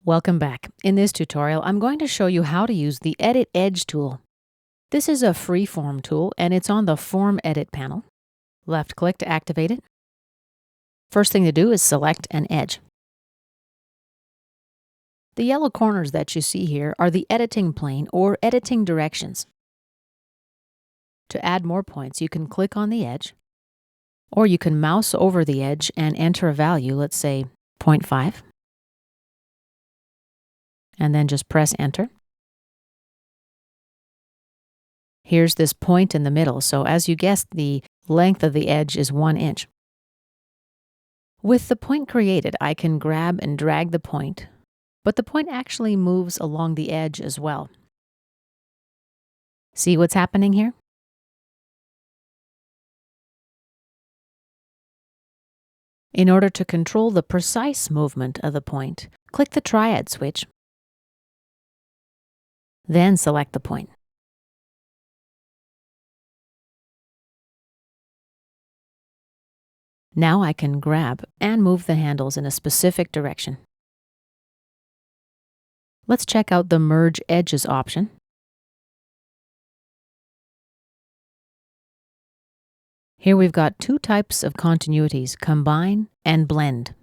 Welcome back. In this tutorial, I'm going to show you how to use the Edit Edge tool. This is a free-form tool, and it's on the Form Edit panel. Left-click to activate it. First thing to do is select an edge. The yellow corners that you see here are the editing plane or editing directions. To add more points, you can click on the edge, or you can mouse over the edge and enter a value, let's say 0.5. And then just press Enter. Here's this point in the middle, so as you guessed, the length of the edge is 1 inch. With the point created, I can grab and drag the point, but the point actually moves along the edge as well. See what's happening here? In order to control the precise movement of the point, click the Triad Switch. Then select the point. Now I can grab and move the handles in a specific direction. Let's check out the Merge Edges option. Here we've got two types of continuities, Combine and Blend.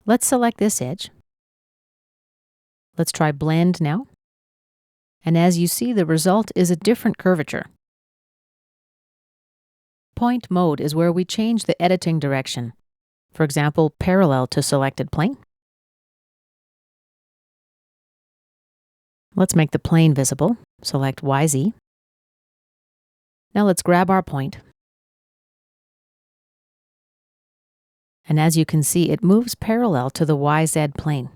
Let's select this edge. Let's try Blend now. And as you see, the result is a different curvature. Point mode is where we change the editing direction. For example, parallel to selected plane. Let's make the plane visible. Select YZ. Now let's grab our point. And as you can see, it moves parallel to the YZ plane.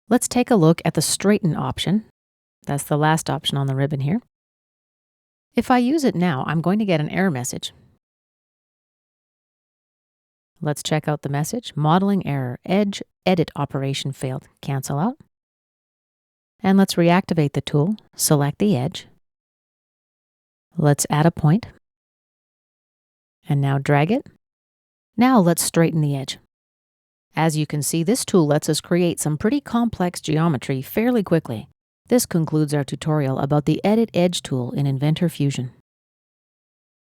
Let's take a look at the Straighten option. That's the last option on the ribbon here. If I use it now, I'm going to get an error message. Let's check out the message. Modeling error. Edge edit operation failed. Cancel out. And let's reactivate the tool. Select the edge. Let's add a point. And now drag it. Now let's straighten the edge. As you can see, this tool lets us create some pretty complex geometry fairly quickly. This concludes our tutorial about the Edit Edge tool in Inventor Fusion.